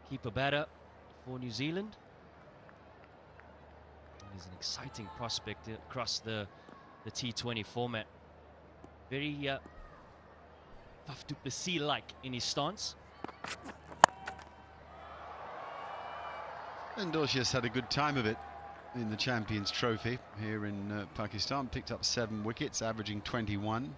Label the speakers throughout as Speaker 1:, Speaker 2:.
Speaker 1: keeper batter for New Zealand. He's an exciting prospect across the T20 format. Very Faf du Plessis-like in his stance.
Speaker 2: And Dosius had a good time of it in the Champions Trophy here in Pakistan. Picked up 7 wickets, averaging 21.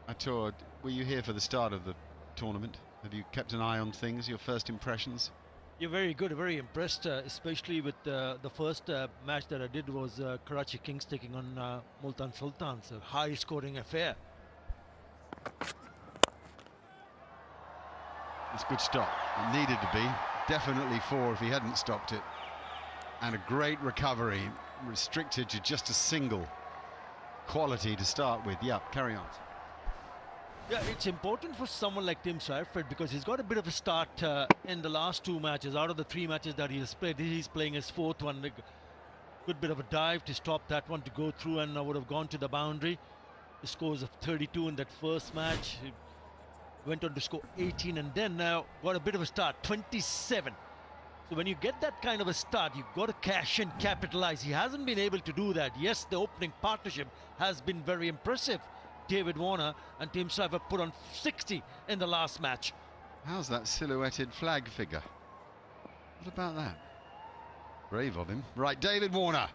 Speaker 2: Ator, were you here for the start of the tournament? Have you kept an eye on things, your first impressions?
Speaker 3: You're very good, very impressed, especially with the first match that I did was Karachi Kings taking on Multan Sultans, a high-scoring affair.
Speaker 2: It's a good stop. It needed to be. Definitely 4 if he hadn't stopped it. And a great recovery, restricted to just a single. Quality to start with. Yeah, carry on.
Speaker 3: Yeah, it's important for someone like Tim Seifert because he's got a bit of a start in the last 2 matches. Out of the 3 matches that he has played, he's playing his 4th one. A good bit of a dive to stop that one to go through and would have gone to the boundary. The scores of 32 in that first match. He went on to score 18 and then now got a bit of a start, 27. So when you get that kind of a start, you've got to cash in, capitalize. He hasn't been able to do that. Yes, the opening partnership has been very impressive. David Warner and Tim Seifert put on 60 in the last match.
Speaker 2: How's that silhouetted flag figure? What about that? Brave of him. Right, David Warner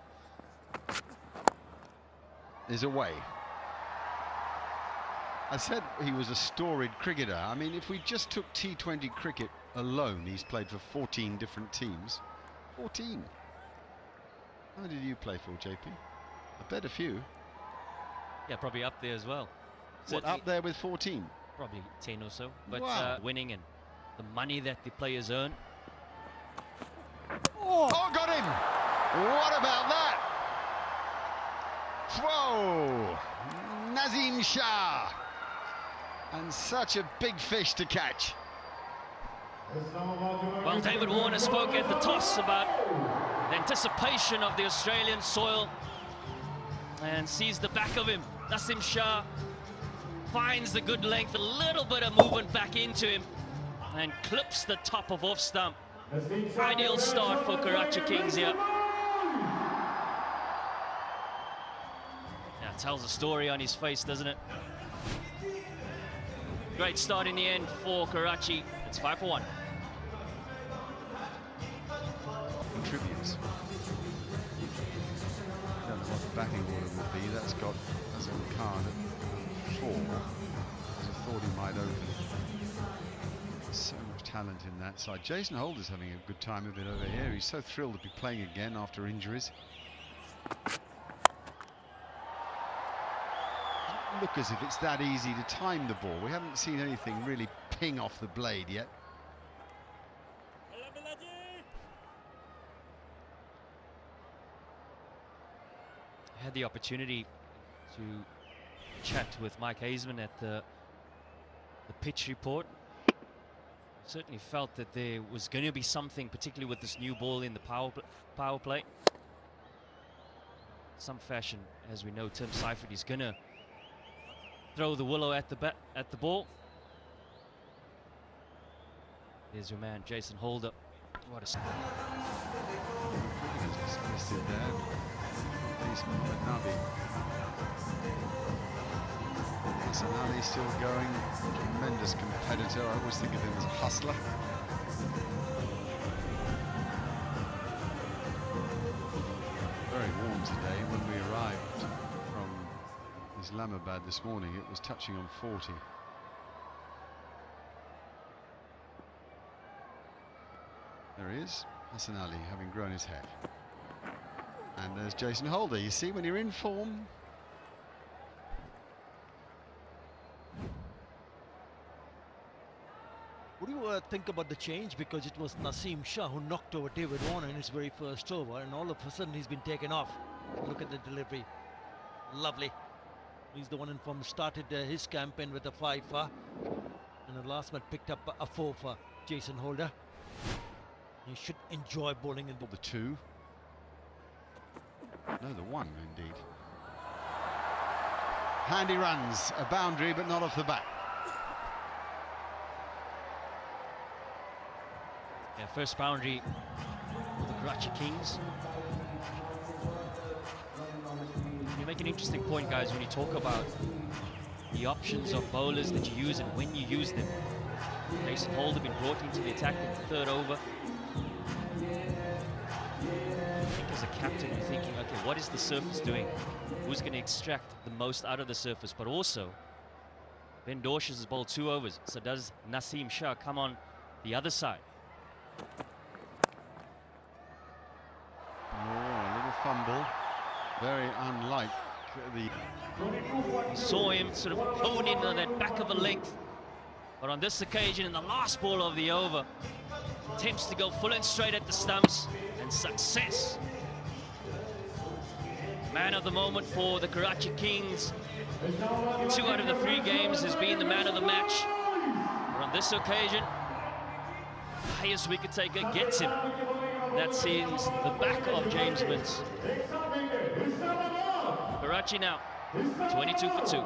Speaker 2: is away. I said he was a storied cricketer. I mean, if we just took T20 cricket alone, he's played for 14 different teams. 14. How did you play for, JP? I bet a few.
Speaker 1: Yeah, probably up there as well.
Speaker 2: What, up there with 14?
Speaker 1: Probably 10 or so. But
Speaker 2: wow.
Speaker 1: Winning and the money that the players earn.
Speaker 2: Oh, got him! What about that? Whoa! Nazim Shah! And such a big fish to catch.
Speaker 1: Well, David Warner spoke at the toss about the anticipation of the Australian soil and sees the back of him. Nazim Shah finds the good length, a little bit of movement back into him and clips the top of off stump. Ideal start for Karachi Kings here. Yeah, tells a story on his face, doesn't it? Great start in the end for Karachi. It's 5 for 1.
Speaker 2: Contributes. I don't know what the batting order would be. That's got Azam Khan at 4. I thought he might open. So much talent in that side. Jason Holder's having a good time of it over here. He's so thrilled to be playing again after injuries. Doesn't look as if it's that easy to time the ball. We haven't seen anything really ping off the blade yet.
Speaker 1: I had the opportunity to chat with Mike Hazeman at the pitch report. Certainly felt that there was going to be something, particularly with this new ball in the power play. Some fashion, as we know, Tim Seifert is going to throw the willow at the ball. There's your man, Jason Holder. What a
Speaker 2: Listed there. Hasanali still going, tremendous competitor. I always think of him as a hustler. Very warm today. When we arrived from Islamabad this morning, it was touching on 40. There he is, Hasanali, having grown his hair. And there's Jason Holder. You see, when you're in form.
Speaker 3: What do you think about the change? Because it was Nazim Shah who knocked over David Warner in his very first over, and all of a sudden he's been taken off. Look at the delivery. Lovely. He's the one in form, started his campaign with a 5 for, and the last man picked up a 4 for Jason Holder. He should enjoy bowling in
Speaker 2: the 2. No, the 1 indeed. handy runs, a boundary but not off the bat.
Speaker 1: Yeah, first boundary for the Karachi Kings. You make an interesting point, guys, when you talk about the options of bowlers that you use and when you use them. Jason Holder been brought into the attack in the third over. I think as a captain, you're thinking, okay, what is the surface doing? Who's going to extract the most out of the surface? But also, Ben Dorshas has bowled 2 overs. So does Naseem Shah come on the other side?
Speaker 2: Oh, a little fumble. Very unlike the...
Speaker 1: You saw him sort of hone in on that back of a length. But on this occasion, in the last ball of the over, attempts to go full and straight at the stumps, and success. Man of the moment for the Karachi Kings. 2 out of the 3 games has been the man of the match. But on this occasion, the highest wicket taker gets him. That seems the back of James Vince. Karachi now, 22 for 2.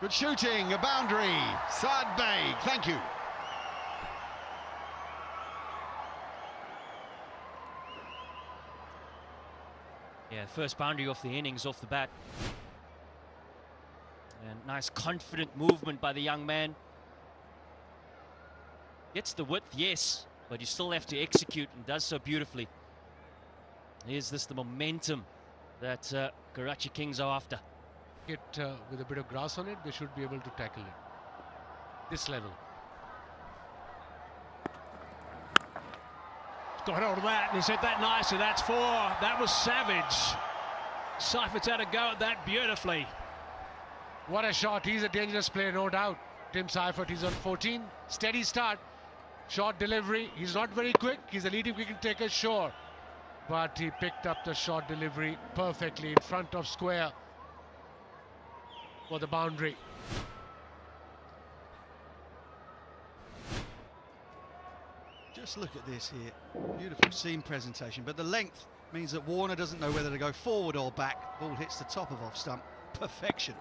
Speaker 2: Good shooting, a boundary. Saad Beg, thank you.
Speaker 1: Yeah, first boundary off the innings, off the bat. And nice confident movement by the young man. Gets the width, yes, but you still have to execute, and does so beautifully. Is this the momentum that Karachi Kings are after?
Speaker 4: With a bit of grass on it, they should be able to tackle it. This level.
Speaker 5: Got hold of that, and he's hit that nicely. That's 4. That was savage. Seifert's had a go at that beautifully.
Speaker 4: What a shot. He's a dangerous player, no doubt. Tim Seifert, he's on 14. Steady start. Short delivery. He's not very quick. He's a leading wicket taker, sure. But he picked up the short delivery perfectly in front of square for the boundary.
Speaker 2: Just look at this here. Beautiful seam presentation, but the length means that Warner doesn't know whether to go forward or back. Ball hits the top of off stump. Perfection.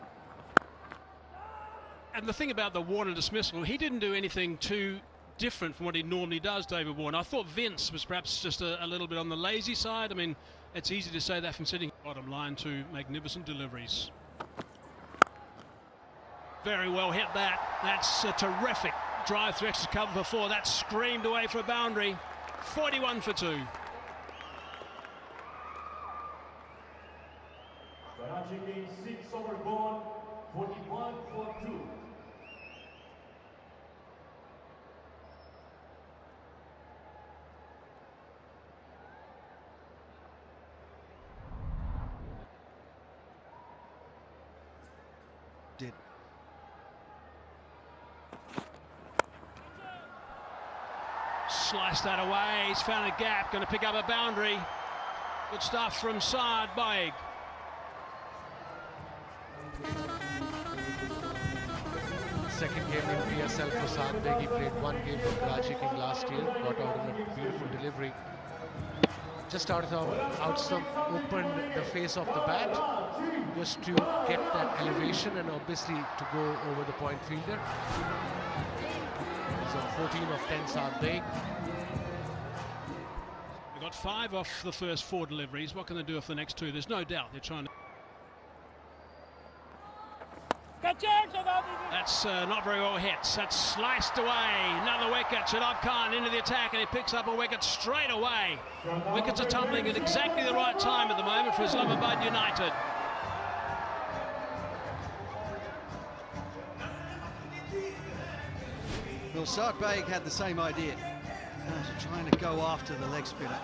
Speaker 5: And the thing about the Warner dismissal, he didn't do anything too different from what he normally does, David Warner. I thought Vince was perhaps just a little bit on the lazy side. I mean, it's easy to say that from sitting bottom line. 2 magnificent deliveries. Very well hit that. That's a terrific drive through extra cover for 4. That's screamed away for a boundary. 41 for 2.
Speaker 6: Karachi Kings 6 over gone, 41 for 2.
Speaker 2: Did.
Speaker 5: Slice that away. He's found a gap. Going to pick up a boundary. Good stuff from Saad Beg.
Speaker 4: Second game in PSL for Saad Beg. He played 1 game for Karachi King last year. Got out on a beautiful delivery. Just out of the out stump, opened the face of the bat just to get that elevation and obviously to go over the point fielder. He's on 14 of 10, Saad Beg.
Speaker 5: They've got 5 off the first 4 deliveries. What can they do off the next 2? There's no doubt they're trying to... That's not very well hit. That's sliced away. Another wicket. Shadab Khan into the attack, and he picks up a wicket straight away. Wickets are tumbling at exactly the right time at the moment for Islamabad United.
Speaker 7: Well, Saad Beg had the same idea. Trying to go after the leg spinner.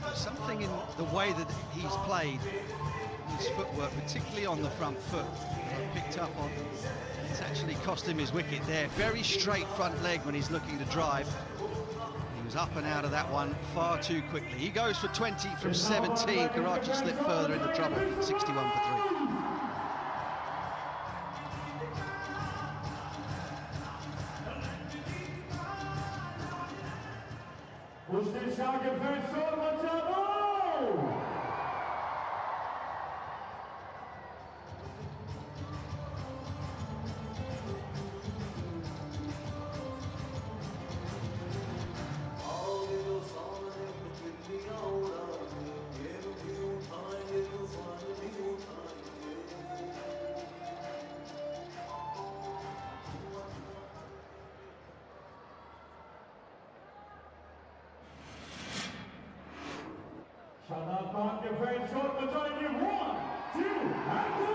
Speaker 7: There's something in the way that he's played, his footwork, particularly on the front foot, that I've picked up on. It's actually cost him his wicket there. Very straight front leg when he's looking to drive. He was up and out of that one far too quickly. He goes for 20 from 17. Karachi slipped further into trouble, 61 for 3.
Speaker 6: Pushte Shah के fans शोर मचा दो। शादाब खान के fans शोर मचाएंगे 1, 2 and 3।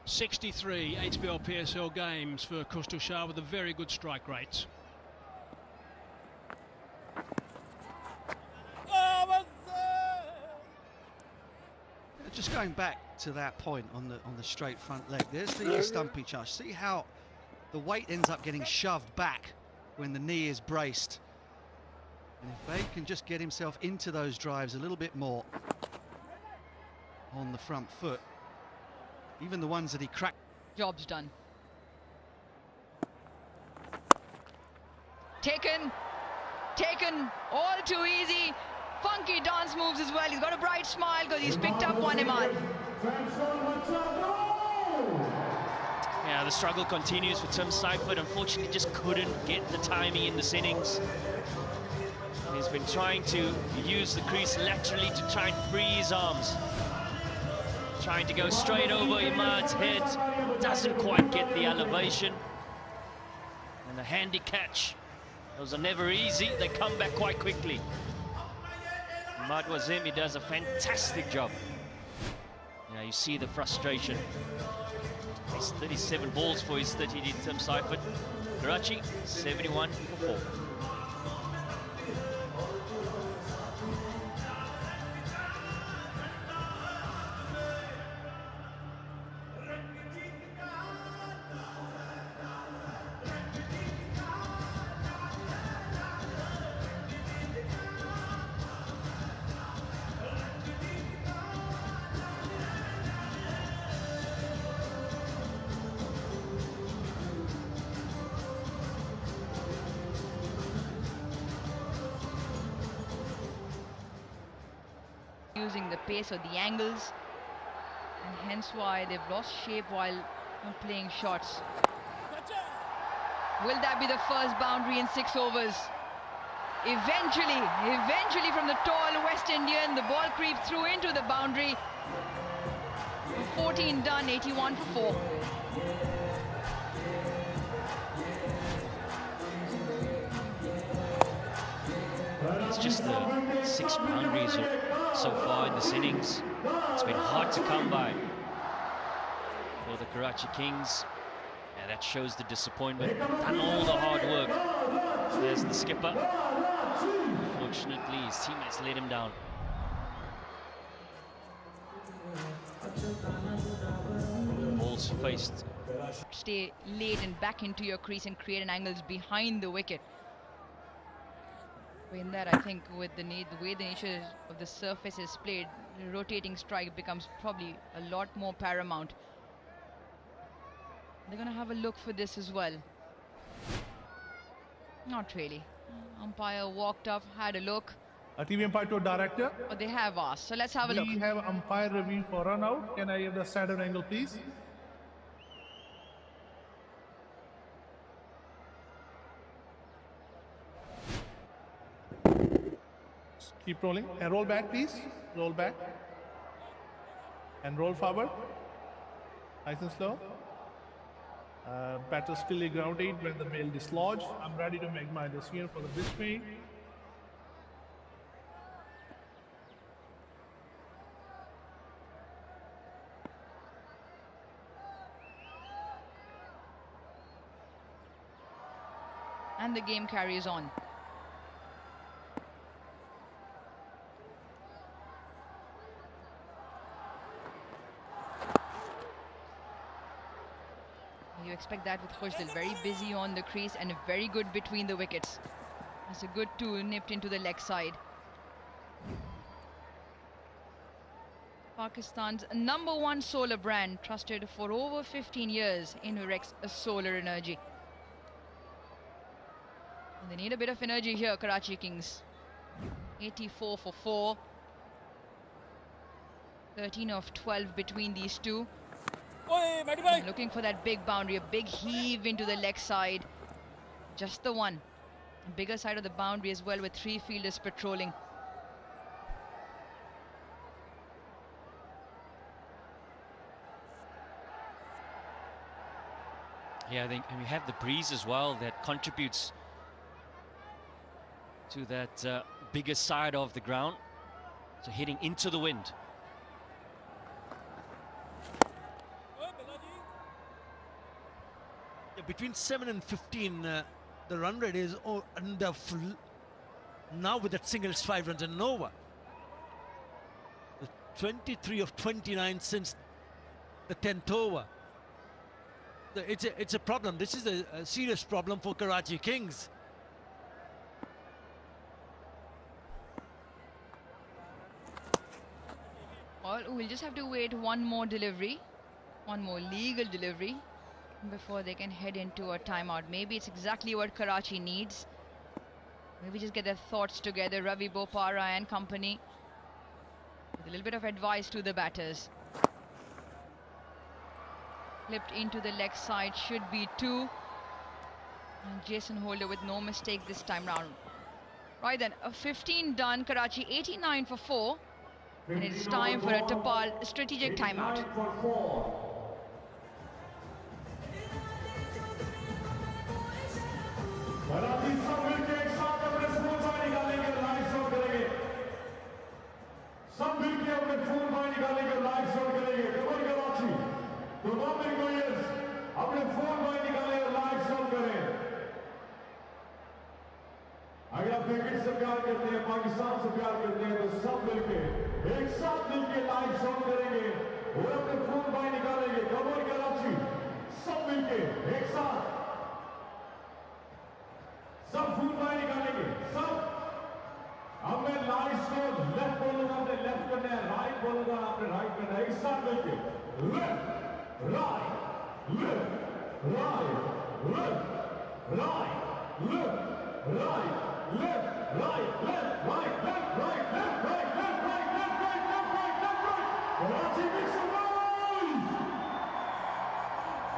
Speaker 5: 63 HBL PSL games for Kustal Shah with a very good strike rate.
Speaker 7: Just going back to that point on the straight front leg, there's the stumping charge. See how the weight ends up getting shoved back when the knee is braced. And if Babe can just get himself into those drives a little bit more on the front foot, even the ones that he cracked.
Speaker 8: Job's done. Taken, all too easy. Funky dance moves as well. He's got a bright smile because he's picked up one, Imad.
Speaker 1: Yeah, the struggle continues for Tim Seifert. Unfortunately, just couldn't get the timing in this innings. He's been trying to use the crease laterally to try and free his arms. Trying to go straight over Imad's head. Doesn't quite get the elevation. And a handy catch. Those are never easy. They come back quite quickly. Imad Wazim, he does a fantastic job. Yeah, you see the frustration. He's 37 balls for his 30 Tim Seifert. Karachi, 71 for 4.
Speaker 8: Using the pace or the angles, and hence why they've lost shape while playing shots. Will that be the first boundary in 6 overs? Eventually from the tall West Indian, the ball creeps through into the boundary. 14 done, 81 for 4.
Speaker 1: It's just the 6 boundaries so far in this innings. It's been hard to come by for the Karachi Kings. And that shows the disappointment. Done all the hard work. There's the skipper. Unfortunately, his teammates let him down. Balls faced.
Speaker 8: Stay late and back into your crease and create an angles behind the wicket. In that, I think with the way the nature of the surface is played, rotating strike becomes probably a lot more paramount. They're going to have a look for this as well. Not really. Umpire walked up, had a look.
Speaker 9: TV umpire to director.
Speaker 8: But they have asked, so let's have a look.
Speaker 9: We have umpire review for run out. Can I have the standard angle, please? Keep rolling and roll back, please. Roll back and roll forward. Nice and slow. Batter still grounded when the bail dislodged. I'm ready to make my decision for the display.
Speaker 8: And the game carries on. You expect that with Khushdil, very busy on the crease and very good between the wickets. It's a good two nipped into the leg side. Pakistan's #1 solar brand, trusted for over 15 years in Rex solar energy. And they need a bit of energy here, Karachi Kings. 84 for 4. 13 of 12 between these two. And looking for that big boundary, a big heave into the leg side. Just the one. Bigger side of the boundary as well, with 3 fielders patrolling.
Speaker 1: Yeah, I think, and we have the breeze as well that contributes to that bigger side of the ground. So hitting into the wind.
Speaker 3: Yeah, between 7 and 15, the run rate is under full. Now with that single, it's 5 runs and over. 23 of 29 since the 10th over. It's a problem. This is a serious problem for Karachi Kings.
Speaker 8: Well, we'll just have to wait one more delivery, one more legal delivery, before they can head into a timeout. Maybe it's exactly what Karachi needs. Maybe just get their thoughts together, Ravi Bopara and company, with a little bit of advice to the batters. Flipped into the leg side, should be 2. And Jason Holder with no mistake this time round. Right then, a 15 done, Karachi 89 for 4. And it's time for a Tapal strategic timeout.
Speaker 6: अगर आप cricket से प्यार करते हैं, पाकिस्तान से प्यार करते हैं, तो सब मिलके एक साथ मिलके लाइव सॉन्ग करेंगे और अपने फोन बाहर निकालेंगे। कमर कराची सब मिलके एक साथ सब फोन बाहर निकालेंगे। सब अब मैं लाइव को लेफ्ट बोलूंगा, आपने लेफ्ट करना है, राइट बोलूंगा, आपने राइट करना है। एक साथ मिलके left right left right left right left right, left, right, left, right, left, right, left, right, left, right, left, right, left, right, left, right. Karachi make some noise.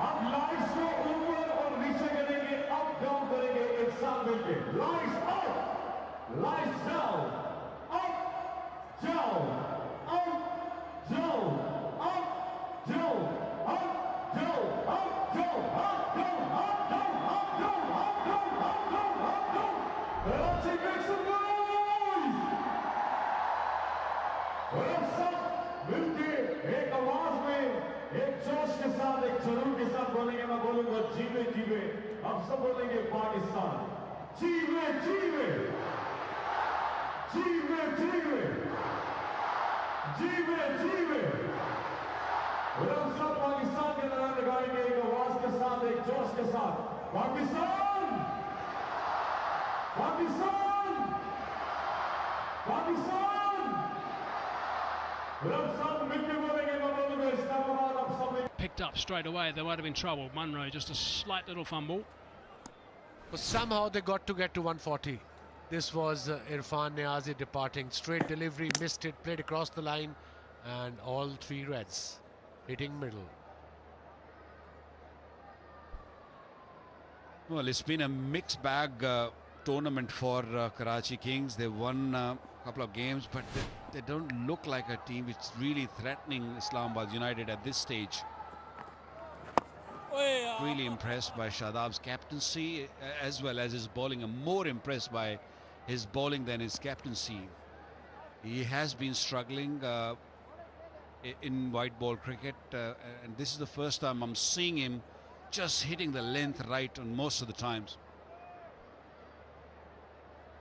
Speaker 6: अब लाइट्स को ऊपर और नीचे करेंगे, अप डाउन करेंगे एक साथ मिलके। Lights up, lights down, up, down, up, down, up, down, up, down, up, down, up, down, up, down, up, down, up, down, up, down, up, down. Karachi make some noise! और अब सब मिलके एक आवाज में, एक जोश के साथ, एक जुनून के साथ बोलेंगे। मैं बोलूंगा जीवे जीवे, अब सब बोलेंगे पाकिस्तान जीवे जीवे जीवे जीवे जीवे जीवे। और हम सब पाकिस्तान के नारा लगाएंगे एक आवाज के साथ, एक जोश के साथ। Pakistan Pakistan Pakistan.
Speaker 5: Picked up straight away, they might have been trouble. Munro, just a slight little fumble.
Speaker 4: But somehow they got to 140. This was Irfan Niazi departing. Straight delivery, missed it, played across the line, and all 3 reds hitting middle.
Speaker 2: Well, it's been a mixed bag tournament for Karachi Kings. They won a couple of games, but they don't look like a team which is really threatening Islamabad United at this stage. Really impressed by Shadab's captaincy as well as his bowling. I'm more impressed by his bowling than his captaincy. He has been struggling in white ball cricket, and this is the first time I'm seeing him just hitting the length right on most of the times.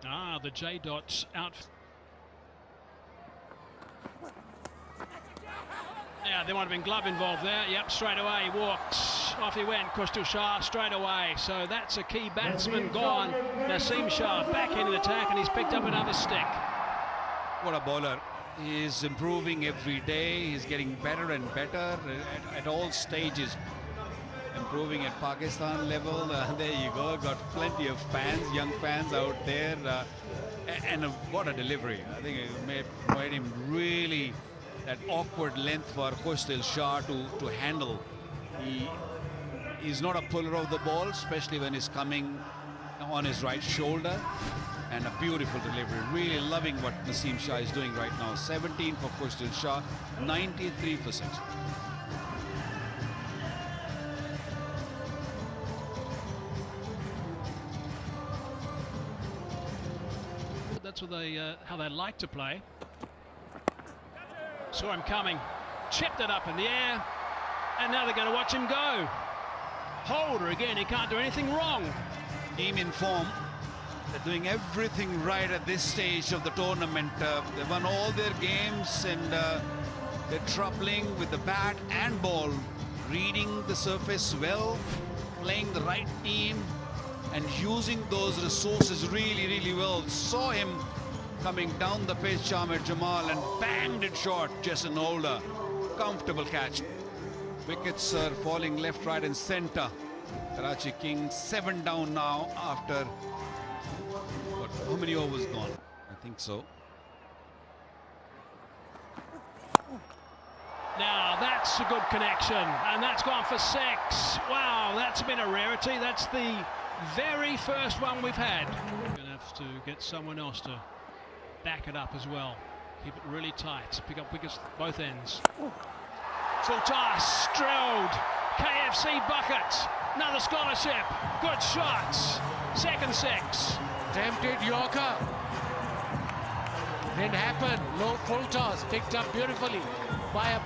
Speaker 5: Ah, the J dots out. Yeah, there might have been glove involved there. Yep, straight away he walks. Off he went, Kustil Shah, straight away. So that's a key batsman gone. Naseem Shah back into the attack, and he's picked up another stick.
Speaker 10: What a bowler. He is improving every day. He's getting better and better at all stages. Improving at Pakistan level. There you go. Got plenty of fans, young fans out there. And what a delivery. I think it made him really that awkward length for Kustil Shah to handle. He's not a puller of the ball, especially when he's coming on his right shoulder. And a beautiful delivery. Really loving what Naseem Shah is doing right now. 17 for Kustil Shah, 93 for 6.
Speaker 5: That's what how they like to play. Saw him coming, chipped it up in the air, and now they're going to watch him go. Holder again, he can't do anything wrong.
Speaker 10: Team in form. They're doing everything right at this stage of the tournament. They've won all their games, and they're troubling with the bat and ball, reading the surface well, playing the right team, and using those resources really, really well. Saw him coming down the pitch, Ahmed Jamal, and banged it short. Jason Holder, comfortable catch. Wickets are falling left, right, and centre. Karachi Kings 7 down now after. How many overs gone? I think so.
Speaker 5: Now that's a good connection, and that's gone for 6. Wow, that's been a rarity. That's the very first one we've had. We're going to have to get someone else to back it up as well. Keep it really tight. Pick up wickets both ends. Full toss, drilled. KFC bucket. Another scholarship. Good shots. Second 6.
Speaker 4: Tempted Yorker. Didn't happen. Low full toss. Picked up beautifully by a